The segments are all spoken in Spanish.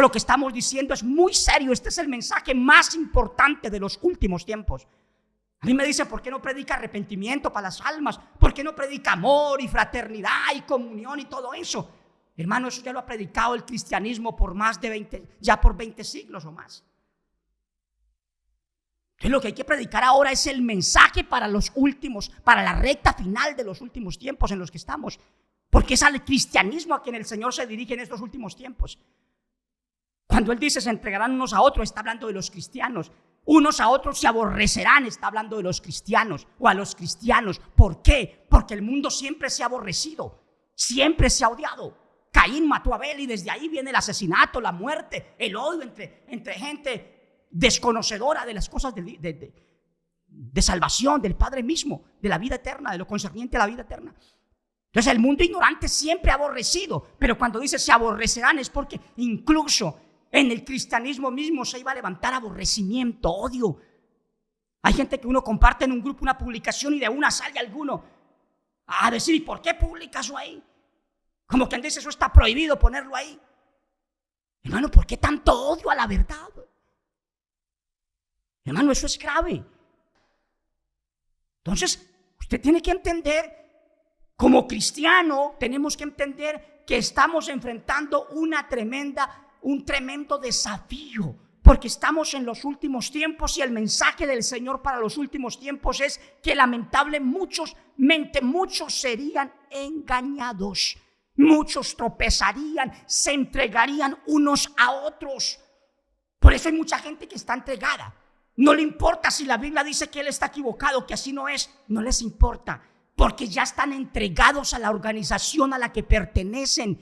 lo que estamos diciendo es muy serio. Este es el mensaje más importante de los últimos tiempos. A mí me dice, ¿por qué no predica arrepentimiento para las almas? ¿Por qué no predica amor y fraternidad y comunión y todo eso? Hermano, eso ya lo ha predicado el cristianismo por más de 20 siglos o más. Entonces lo que hay que predicar ahora es el mensaje para los últimos, para la recta final de los últimos tiempos en los que estamos. Porque es al cristianismo a quien el Señor se dirige en estos últimos tiempos. Cuando Él dice se entregarán unos a otros, está hablando de los cristianos. Unos a otros se aborrecerán, está hablando de los cristianos o a los cristianos. ¿Por qué? Porque el mundo siempre se ha aborrecido, siempre se ha odiado. Caín mató a Abel y desde ahí viene el asesinato, la muerte, el odio entre gente desconocedora de las cosas de salvación, del Padre mismo, de la vida eterna, de lo concerniente a la vida eterna. Entonces el mundo ignorante siempre ha aborrecido, pero cuando dice se aborrecerán es porque incluso en el cristianismo mismo se iba a levantar aborrecimiento, odio. Hay gente que uno comparte en un grupo una publicación y de una sale alguno a decir, ¿y por qué publicas eso ahí? Como quien dice, eso está prohibido ponerlo ahí. Hermano, ¿por qué tanto odio a la verdad? Hermano, eso es grave. Entonces, usted tiene que entender, como cristiano, tenemos que entender que estamos enfrentando un tremendo desafío, porque estamos en los últimos tiempos y el mensaje del Señor para los últimos tiempos es que lamentablemente muchos serían engañados. Muchos tropezarían, se entregarían unos a otros. Por eso hay mucha gente que está entregada. No le importa si la Biblia dice que él está equivocado, que así no es. No les importa, porque ya están entregados a la organización a la que pertenecen.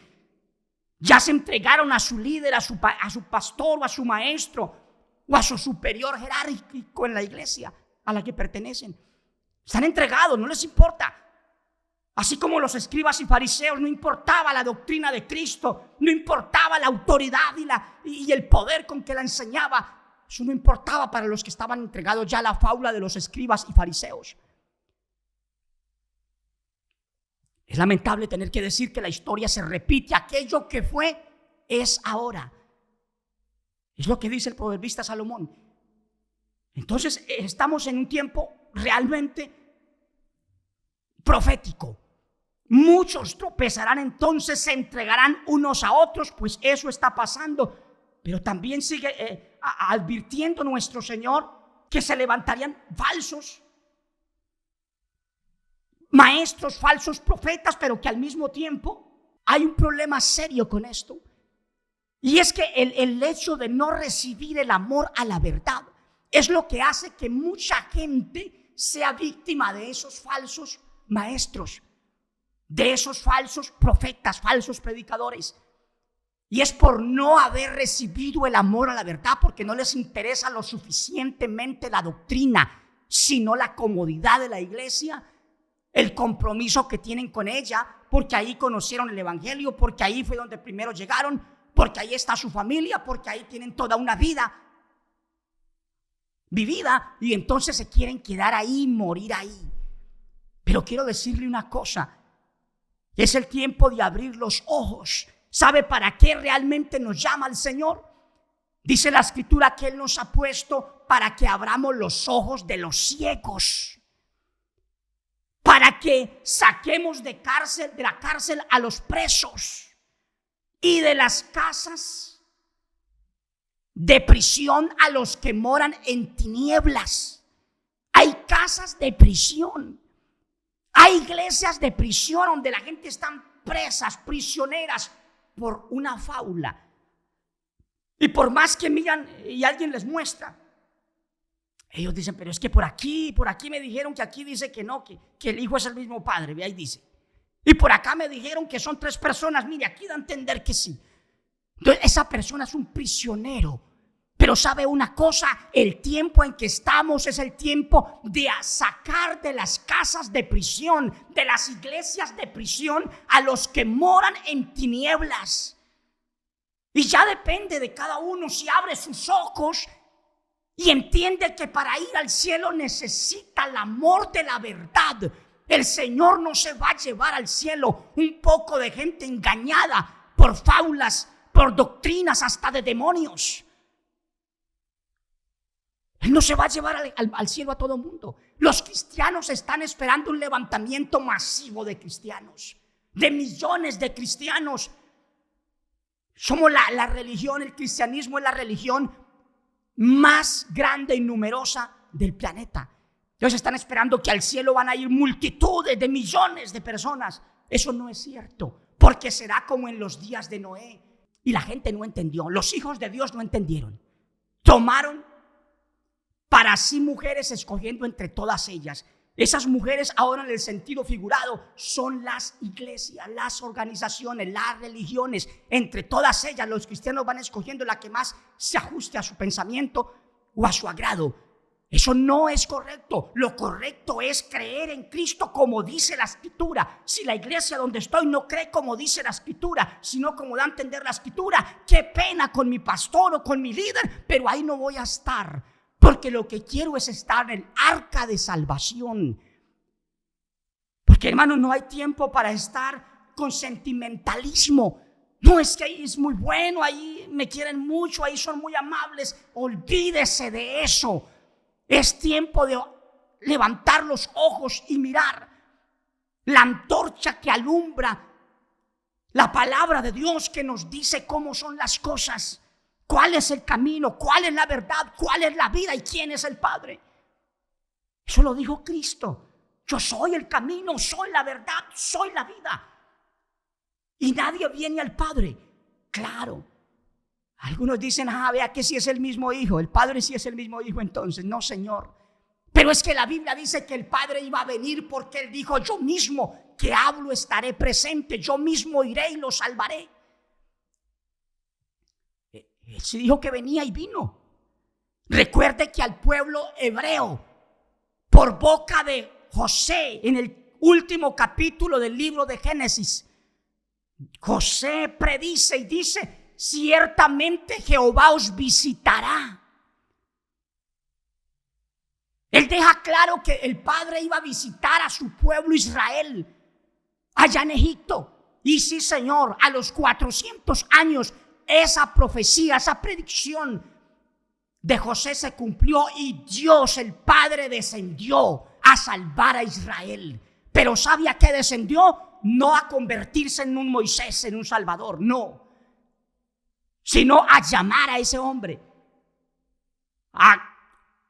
Ya se entregaron a su líder, a su pastor o a su maestro o a su superior jerárquico en la iglesia a la que pertenecen. Están entregados, no les importa. Así como los escribas y fariseos, no importaba la doctrina de Cristo, no importaba la autoridad y el poder con que la enseñaba. Eso no importaba para los que estaban entregados ya a la fábula de los escribas y fariseos. Es lamentable tener que decir que la historia se repite. Aquello que fue es ahora. Es lo que dice el proverbista Salomón. Entonces estamos en un tiempo realmente profético. Muchos tropezarán, entonces se entregarán unos a otros, pues eso está pasando. Pero también sigue advirtiendo nuestro Señor que se levantarían falsos maestros, falsos profetas, pero que al mismo tiempo hay un problema serio con esto. Y es que el hecho de no recibir el amor a la verdad es lo que hace que mucha gente sea víctima de esos falsos maestros, de esos falsos profetas, falsos predicadores. Y es por no haber recibido el amor a la verdad, porque no les interesa lo suficientemente la doctrina, sino la comodidad de la iglesia, el compromiso que tienen con ella, porque ahí conocieron el evangelio, porque ahí fue donde primero llegaron, porque ahí está su familia, porque ahí tienen toda una vida vivida y entonces se quieren quedar ahí, morir ahí. Pero quiero decirle una cosa, es el tiempo de abrir los ojos. ¿Sabe para qué realmente nos llama el Señor? Dice la Escritura que Él nos ha puesto para que abramos los ojos de los ciegos, para que saquemos de la cárcel a los presos y de las casas de prisión a los que moran en tinieblas. Hay casas de prisión. Hay iglesias de prisión donde la gente está presas, prisioneras por una fábula. Y por más que miran y alguien les muestra, ellos dicen, pero es que por aquí me dijeron que aquí dice que no, que el hijo es el mismo padre, ve ahí dice. Y por acá me dijeron que son 3 personas, mire, aquí da a entender que sí. Entonces esa persona es un prisionero. Pero sabe una cosa, el tiempo en que estamos es el tiempo de sacar de las casas de prisión, de las iglesias de prisión, a los que moran en tinieblas. Y ya depende de cada uno si abre sus ojos y entiende que para ir al cielo necesita el amor de la verdad. El Señor no se va a llevar al cielo un poco de gente engañada por fábulas, por doctrinas hasta de demonios. Él no se va a llevar al cielo a todo el mundo. Los cristianos están esperando un levantamiento masivo de cristianos, de millones de cristianos. Somos la religión, el cristianismo es la religión más grande y numerosa del planeta. Ellos están esperando que al cielo van a ir multitudes de millones de personas. Eso no es cierto, porque será como en los días de Noé. Y la gente no entendió, los hijos de Dios no entendieron. Tomaron para sí mujeres escogiendo entre todas ellas. Esas mujeres ahora en el sentido figurado son las iglesias, las organizaciones, las religiones. Entre todas ellas los cristianos van escogiendo la que más se ajuste a su pensamiento o a su agrado. Eso no es correcto. Lo correcto es creer en Cristo como dice la Escritura. Si la iglesia donde estoy no cree como dice la Escritura, sino como da a entender la Escritura, qué pena con mi pastor o con mi líder, pero ahí no voy a estar, porque lo que quiero es estar en el arca de salvación. Porque, hermanos, no hay tiempo para estar con sentimentalismo. No, es que ahí es muy bueno, ahí me quieren mucho, ahí son muy amables. Olvídese de eso. Es tiempo de levantar los ojos y mirar la antorcha que alumbra la palabra de Dios, que nos dice cómo son las cosas, cuál es el camino, cuál es la verdad, cuál es la vida y quién es el Padre. Eso lo dijo Cristo. Yo soy el camino, soy la verdad, soy la vida. Y nadie viene al Padre. Claro. Algunos dicen, vea que si es el mismo hijo, el Padre sí es el mismo hijo entonces. No, Señor. Pero es que la Biblia dice que el Padre iba a venir porque Él dijo, yo mismo que hablo estaré presente, yo mismo iré y lo salvaré. Él sí dijo que venía y vino. Recuerde que al pueblo hebreo, por boca de José, en el último capítulo del libro de Génesis, José predice y dice, ciertamente Jehová os visitará. Él deja claro que el Padre iba a visitar a su pueblo Israel allá en Egipto. Y sí, Señor, a los 400 años esa profecía, esa predicción de José se cumplió y Dios, el Padre, descendió a salvar a Israel. Pero ¿sabe a qué descendió? No a convertirse en un Moisés, en un Salvador, no, sino a llamar a ese hombre, a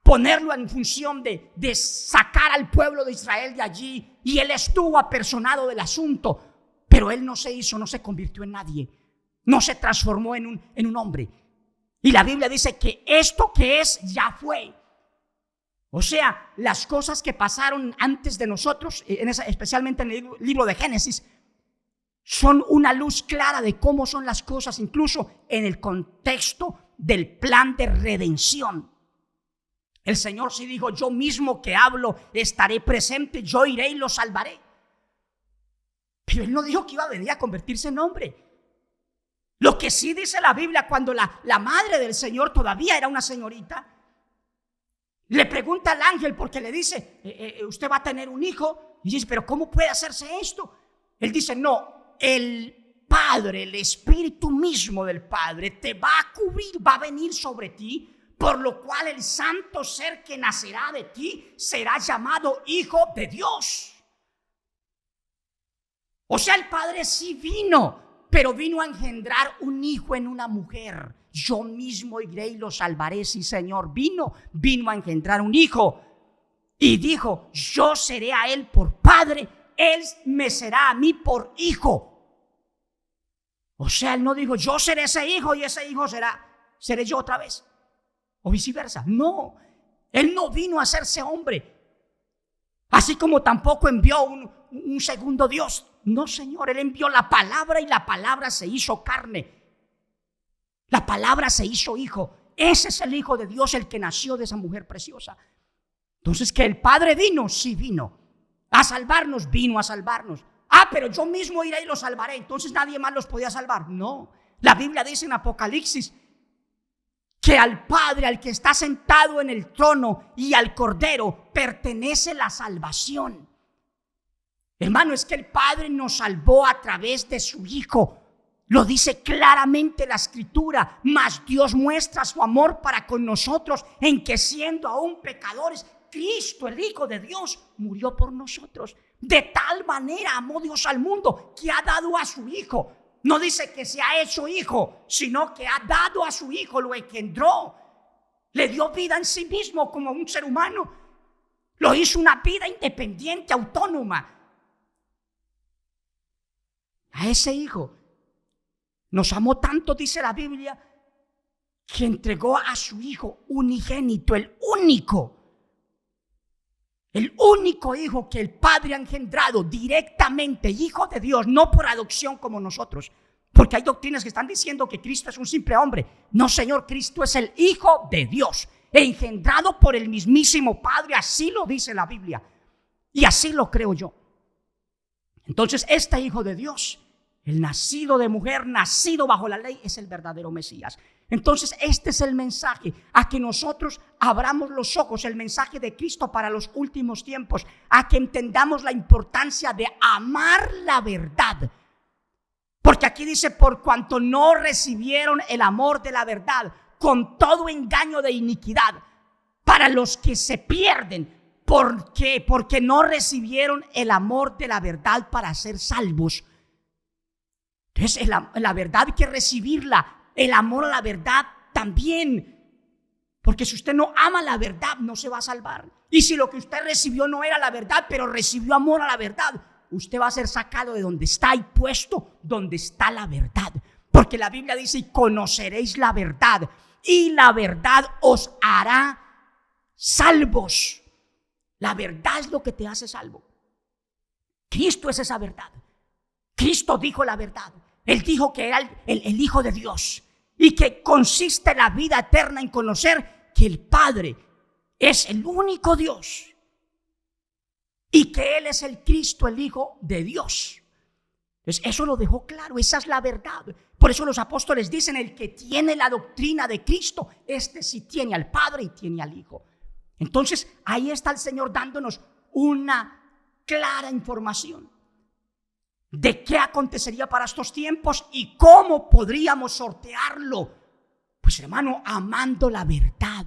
ponerlo en función de sacar al pueblo de Israel de allí. Y él estuvo apersonado del asunto, pero él no se convirtió en nadie, no se transformó en un hombre. Y la Biblia dice que esto que es ya fue. O sea, las cosas que pasaron antes de nosotros, especialmente en el libro de Génesis, son una luz clara de cómo son las cosas, incluso en el contexto del plan de redención. El Señor sí dijo, yo mismo que hablo estaré presente, yo iré y lo salvaré. Pero Él no dijo que iba a venir a convertirse en hombre. Lo que sí dice la Biblia, cuando la madre del Señor todavía era una señorita, le pregunta al ángel porque le dice, usted va a tener un hijo. Y dice, pero ¿cómo puede hacerse esto? Él dice, no. El Padre, el Espíritu mismo del Padre te va a cubrir, va a venir sobre ti, por lo cual el santo ser que nacerá de ti será llamado Hijo de Dios. O sea, el Padre sí vino, pero vino a engendrar un hijo en una mujer. Yo mismo iré y lo salvaré. Sí, Señor, vino a engendrar un hijo. Y dijo, yo seré a él por padre, él me será a mí por hijo. O sea, él no dijo, yo seré ese hijo y ese hijo seré yo otra vez. O viceversa. No, él no vino a hacerse hombre. Así como tampoco envió un segundo Dios. No, Señor, Él envió la palabra y la palabra se hizo carne. La palabra se hizo hijo. Ese es el Hijo de Dios, el que nació de esa mujer preciosa. Entonces, que el Padre vino, sí vino. A salvarnos, vino a salvarnos. Pero yo mismo iré y los salvaré. Entonces nadie más los podía salvar. No, la Biblia dice en Apocalipsis que al Padre, al que está sentado en el trono y al Cordero pertenece la salvación. Hermano, es que el Padre nos salvó a través de su Hijo. Lo dice claramente la Escritura. Mas Dios muestra su amor para con nosotros en que, siendo aún pecadores, Cristo, el Hijo de Dios, murió por nosotros. De tal manera amó Dios al mundo que ha dado a su Hijo. No dice que se ha hecho hijo, sino que ha dado a su Hijo, lo engendró. Le dio vida en sí mismo como un ser humano. Lo hizo una vida independiente, autónoma. A ese Hijo nos amó tanto, dice la Biblia, que entregó a su Hijo unigénito, el único Hijo que el Padre ha engendrado directamente, Hijo de Dios, no por adopción como nosotros. Porque hay doctrinas que están diciendo que Cristo es un simple hombre. No, Señor, Cristo es el Hijo de Dios, engendrado por el mismísimo Padre. Así lo dice la Biblia. Y así lo creo yo. Entonces, este Hijo de Dios, el nacido de mujer, nacido bajo la ley, es el verdadero Mesías. Entonces, este es el mensaje, a que nosotros abramos los ojos, el mensaje de Cristo para los últimos tiempos, a que entendamos la importancia de amar la verdad. Porque aquí dice, por cuanto no recibieron el amor de la verdad, con todo engaño de iniquidad, para los que se pierden. ¿Por qué? Porque no recibieron el amor de la verdad para ser salvos. Entonces, la verdad hay que recibirla, el amor a la verdad también. Porque si usted no ama la verdad, no se va a salvar. Y si lo que usted recibió no era la verdad, pero recibió amor a la verdad, usted va a ser sacado de donde está y puesto donde está la verdad. Porque la Biblia dice, y conoceréis la verdad, y la verdad os hará salvos. La verdad es lo que te hace salvo. Cristo es esa verdad. Cristo dijo la verdad. Él dijo que era el Hijo de Dios y que consiste la vida eterna en conocer que el Padre es el único Dios y que Él es el Cristo, el Hijo de Dios. Entonces, eso lo dejó claro, esa es la verdad. Por eso los apóstoles dicen, el que tiene la doctrina de Cristo, este sí tiene al Padre y tiene al Hijo. Entonces, ahí está el Señor dándonos una clara información de qué acontecería para estos tiempos y cómo podríamos sortearlo. Pues, hermano, amando la verdad,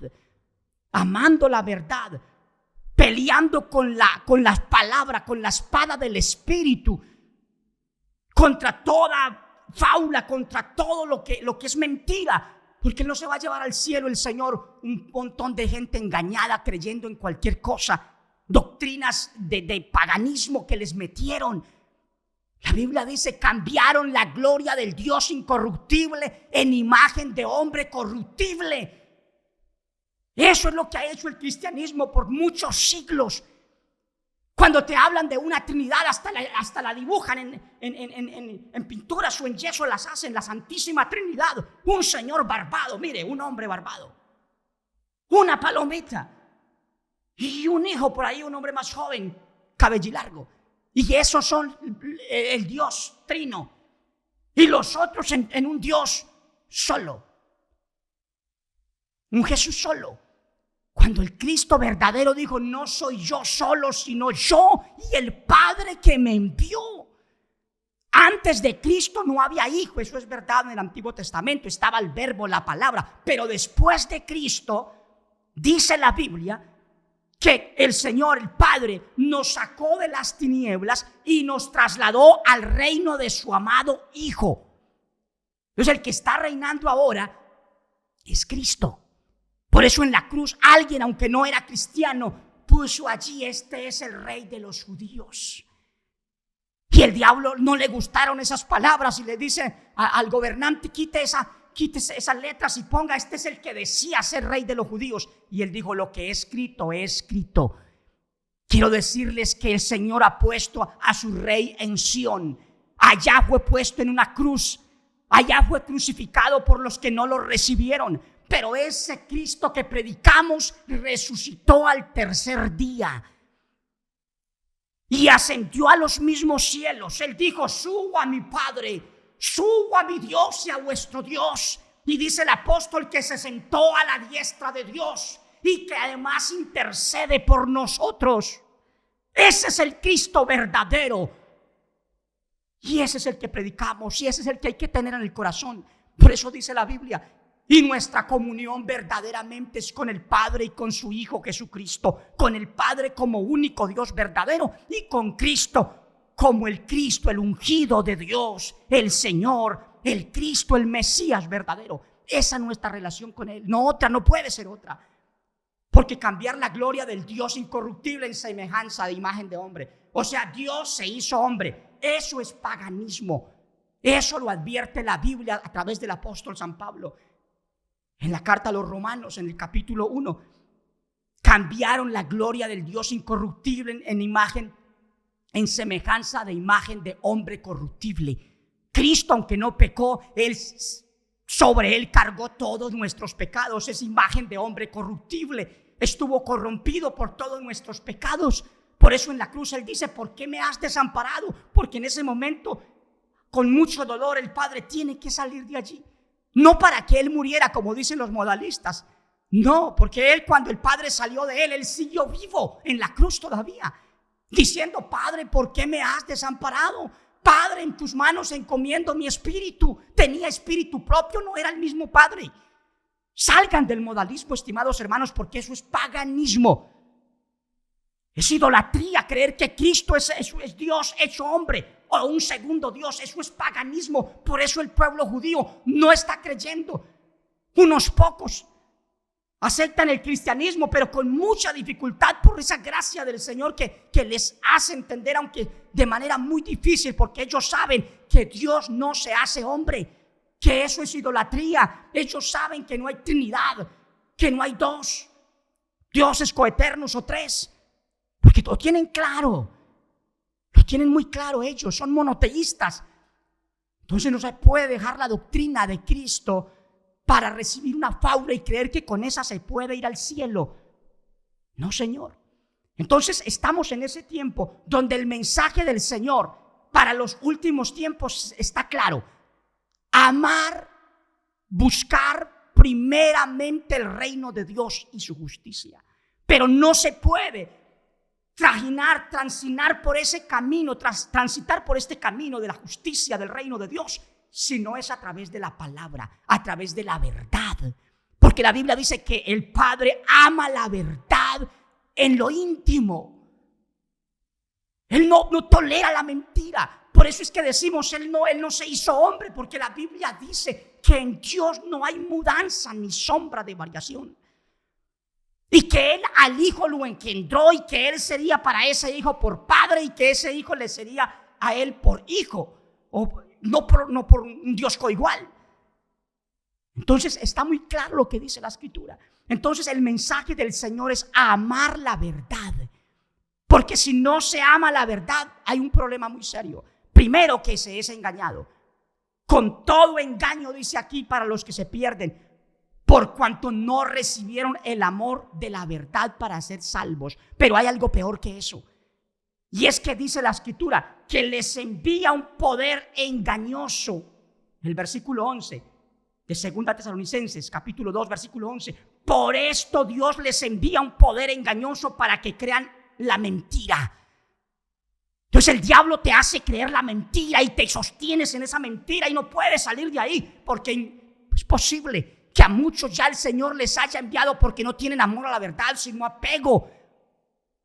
peleando con las palabras, con la espada del Espíritu, contra toda fábula, contra todo lo que es mentira. Porque no se va a llevar al cielo el Señor un montón de gente engañada creyendo en cualquier cosa, doctrinas de paganismo que les metieron. La Biblia dice, cambiaron la gloria del Dios incorruptible en imagen de hombre corruptible. Eso es lo que ha hecho el cristianismo por muchos siglos. Cuando te hablan de una Trinidad, hasta la dibujan en pinturas o en yeso, las hacen, la Santísima Trinidad. Un señor barbado, mire, un hombre barbado, una palomita y un hijo por ahí, un hombre más joven, cabellilargo. Y esos son el Dios trino. Y los otros en un Dios solo, un Jesús solo. Cuando el Cristo verdadero dijo, no soy yo solo, sino yo y el Padre que me envió. Antes de Cristo no había hijo, eso es verdad en el Antiguo Testamento, estaba el verbo, la palabra. Pero después de Cristo, dice la Biblia, que el Señor, el Padre, nos sacó de las tinieblas y nos trasladó al reino de su amado Hijo. Entonces, el que está reinando ahora es Cristo. Por eso en la cruz alguien, aunque no era cristiano, puso allí, este es el rey de los judíos. Y el diablo no le gustaron esas palabras y le dice al gobernante, quite esas letras y ponga, este es el que decía ser rey de los judíos. Y él dijo, lo que es escrito es escrito. Quiero decirles que el Señor ha puesto a su rey en Sión. Allá fue puesto en una cruz, allá fue crucificado por los que no lo recibieron. Pero ese Cristo que predicamos resucitó al tercer día y ascendió a los mismos cielos. Él dijo, subo a mi Padre, subo a mi Dios y a vuestro Dios. Y dice el apóstol que se sentó a la diestra de Dios y que además intercede por nosotros. Ese es el Cristo verdadero. Y ese es el que predicamos y ese es el que hay que tener en el corazón. Por eso dice la Biblia: y nuestra comunión verdaderamente es con el Padre y con su Hijo Jesucristo. Con el Padre como único Dios verdadero y con Cristo como el Cristo, el ungido de Dios, el Señor, el Cristo, el Mesías verdadero. Esa es nuestra relación con Él. No otra, no puede ser otra. Porque cambiar la gloria del Dios incorruptible en semejanza de imagen de hombre. O sea, Dios se hizo hombre. Eso es paganismo. Eso lo advierte la Biblia a través del apóstol San Pablo. En la carta a los Romanos, en el capítulo 1, cambiaron la gloria del Dios incorruptible en imagen, en semejanza de imagen de hombre corruptible. Cristo, aunque no pecó, sobre él cargó todos nuestros pecados. Es imagen de hombre corruptible. Estuvo corrompido por todos nuestros pecados. Por eso en la cruz él dice: ¿por qué me has desamparado? Porque en ese momento, con mucho dolor, el Padre tiene que salir de allí. No para que él muriera, como dicen los modalistas. No, porque él, cuando el Padre salió de él siguió vivo en la cruz todavía, diciendo: Padre, ¿por qué me has desamparado? Padre, en tus manos encomiendo mi espíritu. Tenía espíritu propio, no era el mismo Padre. Salgan del modalismo, estimados hermanos, porque eso es paganismo. Es idolatría creer que Cristo es Dios hecho hombre o un segundo Dios. Eso es paganismo. Por eso el pueblo judío no está creyendo. Unos pocos aceptan el cristianismo, pero con mucha dificultad por esa gracia del Señor que les hace entender, aunque de manera muy difícil, porque ellos saben que Dios no se hace hombre, que eso es idolatría. Ellos saben que no hay Trinidad, que no hay dos dioses coeternos o tres, porque lo tienen claro, lo tienen muy claro ellos, son monoteístas. Entonces no se puede dejar la doctrina de Cristo para recibir una fábula y creer que con esa se puede ir al cielo. No, Señor. Entonces estamos en ese tiempo donde el mensaje del Señor para los últimos tiempos está claro: amar, buscar primeramente el reino de Dios y su justicia. Pero no se puede transitar por ese camino, transitar por este camino de la justicia del reino de Dios, si no es a través de la palabra, a través de la verdad. Porque la Biblia dice que el Padre ama la verdad en lo íntimo. Él no tolera la mentira. Por eso es que decimos, Él no se hizo hombre, porque la Biblia dice que en Dios no hay mudanza ni sombra de variación. Y que Él al Hijo lo engendró y que Él sería para ese Hijo por Padre y que ese Hijo le sería a Él por Hijo. O no por un Dios coigual. Entonces está muy claro lo que dice la Escritura. Entonces el mensaje del Señor es amar la verdad. Porque si no se ama la verdad, hay un problema muy serio. Primero, que se es engañado. Con todo engaño, dice aquí, para los que se pierden, por cuanto no recibieron el amor de la verdad para ser salvos. Pero hay algo peor que eso. Y es que dice la Escritura que les envía un poder engañoso. El versículo 11 de 2 Tesalonicenses, capítulo 2, versículo 11. Por esto Dios les envía un poder engañoso para que crean la mentira. Entonces el diablo te hace creer la mentira y te sostienes en esa mentira y no puedes salir de ahí, porque es posible que a muchos ya el Señor les haya enviado porque no tienen amor a la verdad, sino apego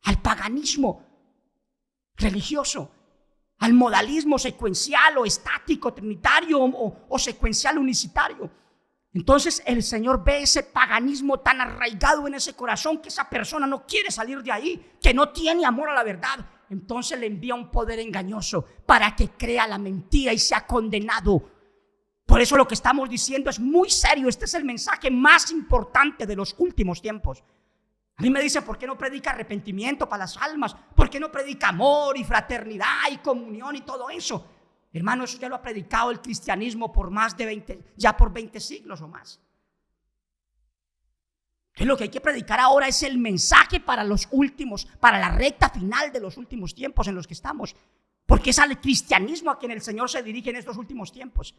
al paganismo religioso, al modalismo secuencial o estático trinitario o secuencial unicitario. Entonces el Señor ve ese paganismo tan arraigado en ese corazón que esa persona no quiere salir de ahí, que no tiene amor a la verdad. Entonces le envía un poder engañoso para que crea la mentira y sea condenado. Por eso lo que estamos diciendo es muy serio. Este es el mensaje más importante de los últimos tiempos. A mí me dice, ¿por qué no predica arrepentimiento para las almas? ¿Por qué no predica amor y fraternidad y comunión y todo eso? Hermano, eso ya lo ha predicado el cristianismo por más de 20 siglos o más. Entonces lo que hay que predicar ahora es el mensaje para los últimos, para la recta final de los últimos tiempos en los que estamos. Porque es al cristianismo a quien el Señor se dirige en estos últimos tiempos.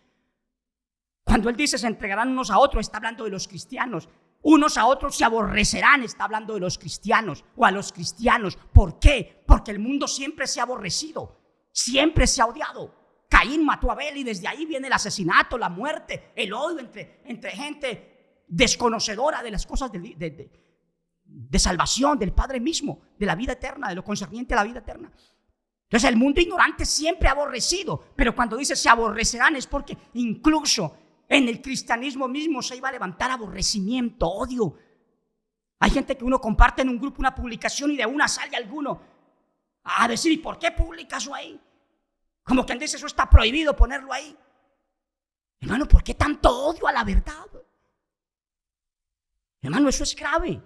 Cuando Él dice se entregarán unos a otros, está hablando de los cristianos. Unos a otros se aborrecerán, está hablando de los cristianos o a los cristianos. ¿Por qué? Porque el mundo siempre se ha aborrecido, siempre se ha odiado. Caín mató a Abel y desde ahí viene el asesinato, la muerte, el odio entre gente desconocedora de las cosas de salvación, del Padre mismo, de la vida eterna, de lo concerniente a la vida eterna. Entonces el mundo ignorante siempre ha aborrecido, pero cuando dice se aborrecerán es porque incluso en el cristianismo mismo se iba a levantar aborrecimiento, odio. Hay gente que uno comparte en un grupo una publicación y de una sale alguno a decir, ¿y por qué publicas eso ahí? Como quien dice, eso está prohibido ponerlo ahí. Hermano, ¿por qué tanto odio a la verdad? Hermano, eso es grave.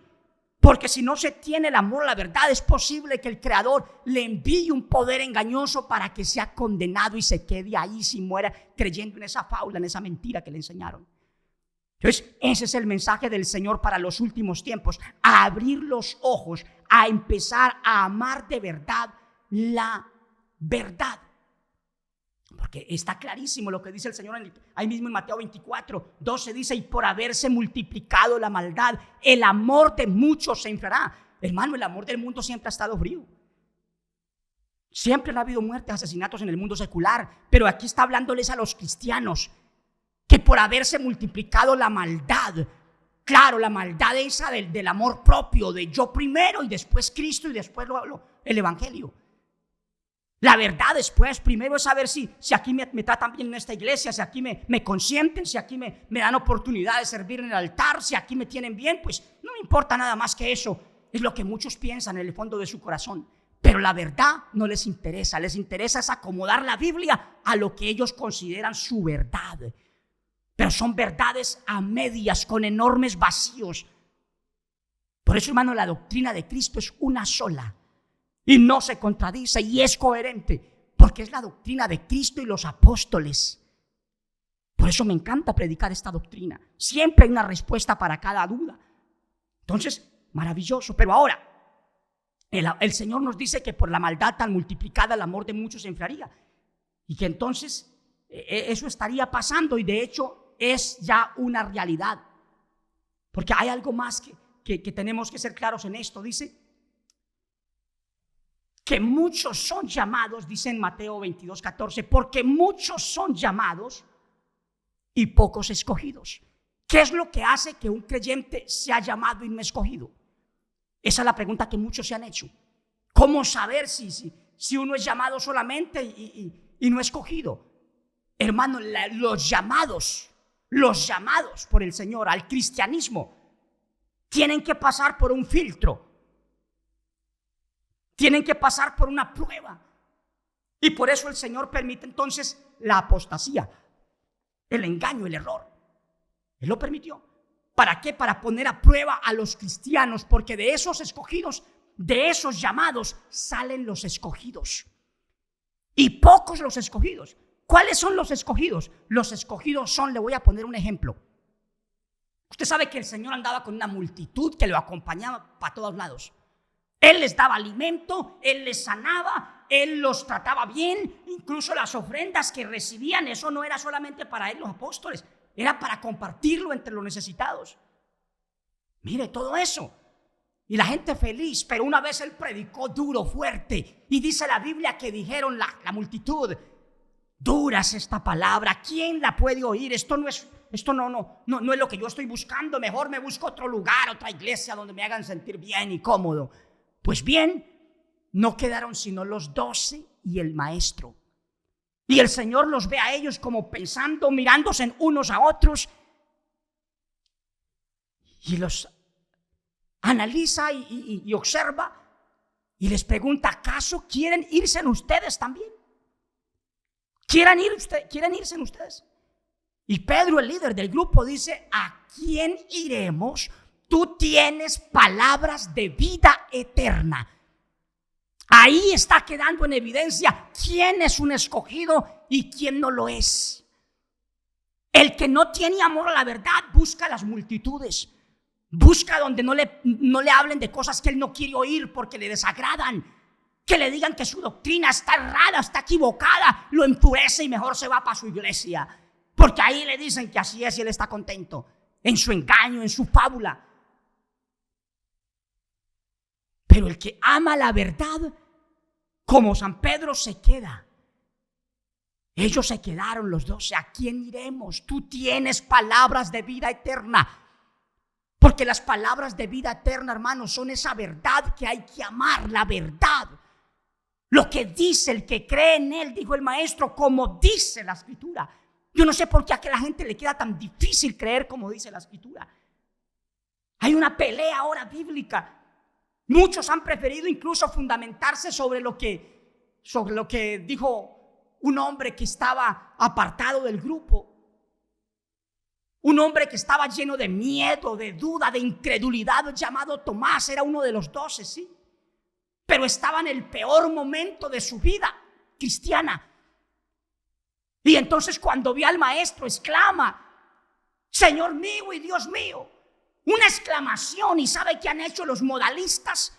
Porque si no se tiene el amor a la verdad, es posible que el Creador le envíe un poder engañoso para que sea condenado y se quede ahí si muera creyendo en esa fábula, en esa mentira que le enseñaron. Entonces, ese es el mensaje del Señor para los últimos tiempos: a abrir los ojos, a empezar a amar de verdad la verdad. Porque está clarísimo lo que dice el Señor ahí mismo en Mateo 24:12 dice, y por haberse multiplicado la maldad, el amor de muchos se enfriará. Hermano, el amor del mundo siempre ha estado frío. Siempre ha habido muertes, asesinatos en el mundo secular, pero aquí está hablándoles a los cristianos que por haberse multiplicado la maldad, claro, la maldad esa del amor propio, de yo primero y después Cristo y después el Evangelio. La verdad después, primero es saber si aquí me tratan bien en esta iglesia, si aquí me consienten, si aquí me dan oportunidad de servir en el altar, si aquí me tienen bien, pues no me importa nada más que eso. Es lo que muchos piensan en el fondo de su corazón. Pero la verdad no les interesa es acomodar la Biblia a lo que ellos consideran su verdad. Pero son verdades a medias, con enormes vacíos. Por eso, hermano, la doctrina de Cristo es una sola. Y no se contradice y es coherente, porque es la doctrina de Cristo y los apóstoles. Por eso me encanta predicar esta doctrina. Siempre hay una respuesta para cada duda. Entonces, maravilloso. Pero ahora, el Señor nos dice que por la maldad tan multiplicada el amor de muchos se enfriaría. Y que entonces eso estaría pasando y de hecho es ya una realidad. Porque hay algo más que tenemos que ser claros en esto. Dice que muchos son llamados, dice en Mateo 22:14, porque muchos son llamados y pocos escogidos. ¿Qué es lo que hace que un creyente sea llamado y no escogido? Esa es la pregunta que muchos se han hecho. ¿Cómo saber si uno es llamado solamente y no escogido? Hermano, los llamados por el Señor al cristianismo tienen que pasar por un filtro. Tienen que pasar por una prueba. Y por eso el Señor permite entonces la apostasía, el engaño, el error. Él lo permitió. ¿Para qué? Para poner a prueba a los cristianos, porque de esos escogidos, de esos llamados, salen los escogidos. Y pocos los escogidos. ¿Cuáles son los escogidos? Los escogidos son, le voy a poner un ejemplo. Usted sabe que el Señor andaba con una multitud que lo acompañaba para todos lados. Él les daba alimento, Él les sanaba, Él los trataba bien. Incluso las ofrendas que recibían, eso no era solamente para Él, los apóstoles, era para compartirlo entre los necesitados. Mire todo eso. Y la gente feliz, pero una vez Él predicó duro, fuerte. Y dice la Biblia que dijeron la multitud, dura es esta palabra, ¿quién la puede oír? Esto no es lo que yo estoy buscando, mejor me busco otro lugar, otra iglesia donde me hagan sentir bien y cómodo. Pues bien, no quedaron sino los 12 y el maestro. Y el Señor los ve a ellos como pensando, mirándose en unos a otros. Y los analiza y observa. Y les pregunta, ¿acaso quieren irse ustedes también? ¿Quieren irse ustedes? Y Pedro, el líder del grupo, dice, ¿a quién iremos? Tú tienes palabras de vida eterna. Ahí está quedando en evidencia quién es un escogido y quién no lo es. El que no tiene amor a la verdad busca las multitudes. Busca donde no le hablen de cosas que él no quiere oír porque le desagradan. Que le digan que su doctrina está errada, está equivocada. Lo enfurece y mejor se va para su iglesia. Porque ahí le dicen que así es y él está contento. En su engaño, en su fábula. Pero el que ama la verdad, como San Pedro, se queda. Ellos se quedaron los 12. ¿A quién iremos? Tú tienes palabras de vida eterna. Porque las palabras de vida eterna, hermanos, son esa verdad que hay que amar, la verdad. Lo que dice el que cree en él, dijo el maestro, como dice la escritura. Yo no sé por qué a que la gente le queda tan difícil creer como dice la escritura. Hay una pelea ahora bíblica. Muchos han preferido incluso fundamentarse sobre lo que dijo un hombre que estaba apartado del grupo. Un hombre que estaba lleno de miedo, de duda, de incredulidad, llamado Tomás. Era uno de los 12, sí. Pero estaba en el peor momento de su vida cristiana. Y entonces cuando vio al maestro, exclama: Señor mío y Dios mío. Una exclamación. ¿Y sabe qué han hecho los modalistas?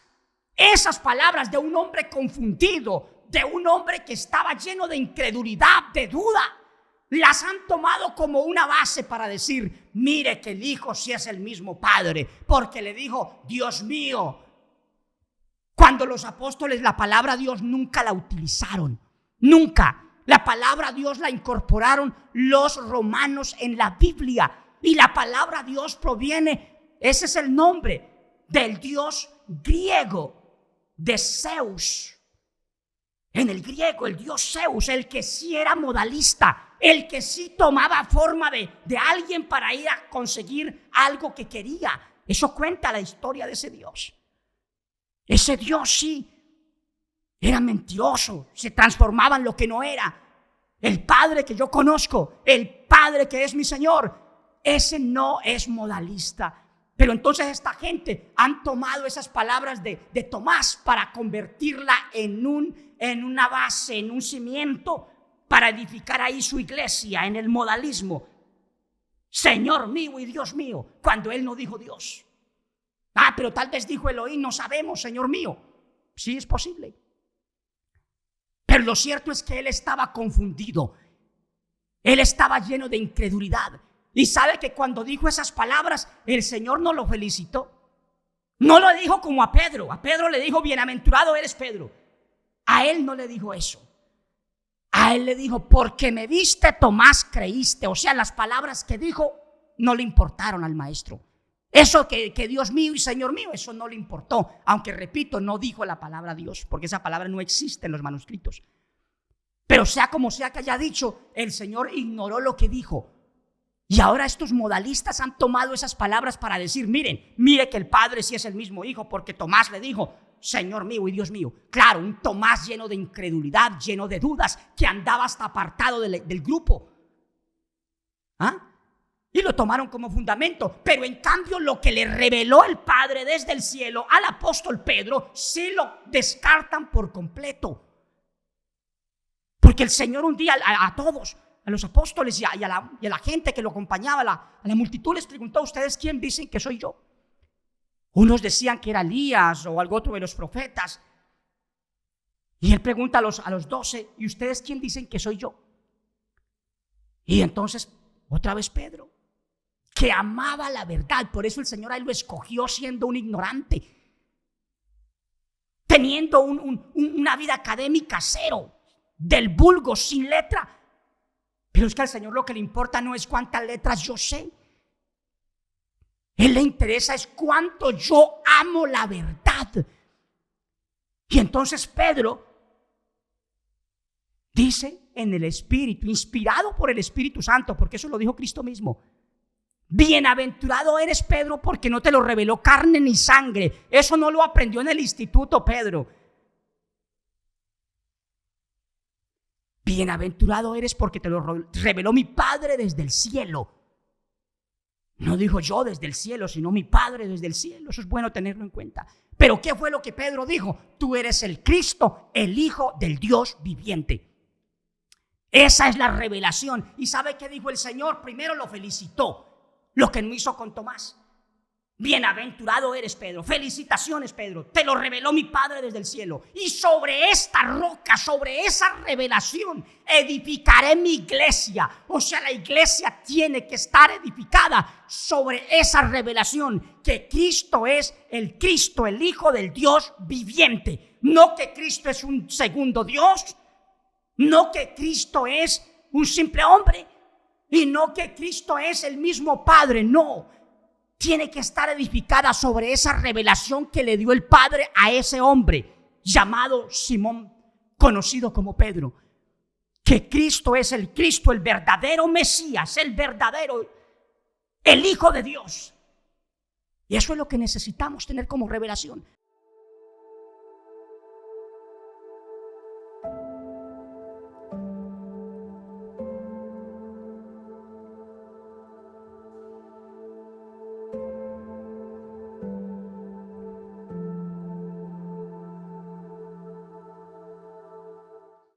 Esas palabras de un hombre confundido, de un hombre que estaba lleno de incredulidad, de duda, las han tomado como una base para decir: mire que el Hijo sí es el mismo Padre, porque le dijo Dios mío. Cuando los apóstoles la palabra Dios nunca la utilizaron, nunca. La palabra Dios la incorporaron los romanos en la Biblia. Y la palabra Dios proviene, ese es el nombre del Dios griego, de Zeus. En el griego, el Dios Zeus, el que sí era modalista, el que sí tomaba forma de alguien para ir a conseguir algo que quería. Eso cuenta la historia de ese Dios. Ese Dios sí era mentiroso, se transformaba en lo que no era. El Padre que yo conozco, el Padre que es mi Señor, ese no es modalista. Pero entonces esta gente han tomado esas palabras de Tomás para convertirla en una base, en un cimiento, para edificar ahí su iglesia, en el modalismo. Señor mío y Dios mío, cuando él no dijo Dios. Pero tal vez dijo Elohim, no sabemos, Señor mío. Sí, es posible. Pero lo cierto es que él estaba confundido. Él estaba lleno de incredulidad. Y sabe que cuando dijo esas palabras, el Señor no lo felicitó. No lo dijo como a Pedro. A Pedro le dijo, bienaventurado eres Pedro. A él no le dijo eso. A él le dijo, porque me viste, Tomás, creíste. O sea, las palabras que dijo no le importaron al maestro. Eso que Dios mío y Señor mío, eso no le importó. Aunque, repito, no dijo la palabra Dios, porque esa palabra no existe en los manuscritos. Pero sea como sea que haya dicho, el Señor ignoró lo que dijo. Y ahora estos modalistas han tomado esas palabras para decir, mire que el Padre sí es el mismo Hijo, porque Tomás le dijo, Señor mío y Dios mío. Claro, un Tomás lleno de incredulidad, lleno de dudas, que andaba hasta apartado del grupo. Y lo tomaron como fundamento. Pero en cambio lo que le reveló el Padre desde el cielo al apóstol Pedro, sí lo descartan por completo. Porque el Señor un día a todos, a los apóstoles y a la gente que lo acompañaba, a la multitud les preguntó, ¿ustedes quién dicen que soy yo? Unos decían que era Elías o algo otro de los profetas. Y él pregunta a los 12, ¿y ustedes quién dicen que soy yo? Y entonces, otra vez Pedro, que amaba la verdad, por eso el Señor a él lo escogió siendo un ignorante, teniendo una vida académica cero, del vulgo, sin letra. Pero es que al Señor lo que le importa no es cuántas letras yo sé. Él le interesa es cuánto yo amo la verdad. Y entonces Pedro dice en el Espíritu, inspirado por el Espíritu Santo, porque eso lo dijo Cristo mismo, bienaventurado eres Pedro porque no te lo reveló carne ni sangre. Eso no lo aprendió en el instituto, Pedro. Bienaventurado eres porque te lo reveló mi Padre desde el cielo. No dijo yo desde el cielo, sino mi Padre desde el cielo. Eso es bueno tenerlo en cuenta. Pero ¿qué fue lo que Pedro dijo? Tú eres el Cristo, el Hijo del Dios viviente. Esa es la revelación. ¿Y sabe qué dijo el Señor? Primero lo felicitó. Lo que no hizo con Tomás. Bienaventurado eres Pedro, felicitaciones Pedro, te lo reveló mi Padre desde el cielo. Y sobre esta roca, sobre esa revelación, edificaré mi iglesia. O sea, la iglesia tiene que estar edificada sobre esa revelación, que Cristo es el Cristo, el Hijo del Dios viviente. No que Cristo es un segundo Dios, no que Cristo es un simple hombre y no que Cristo es el mismo Padre. No, tiene que estar edificada sobre esa revelación que le dio el Padre a ese hombre llamado Simón, conocido como Pedro. Que Cristo es el Cristo, el verdadero Mesías, el Hijo de Dios. Y eso es lo que necesitamos tener como revelación.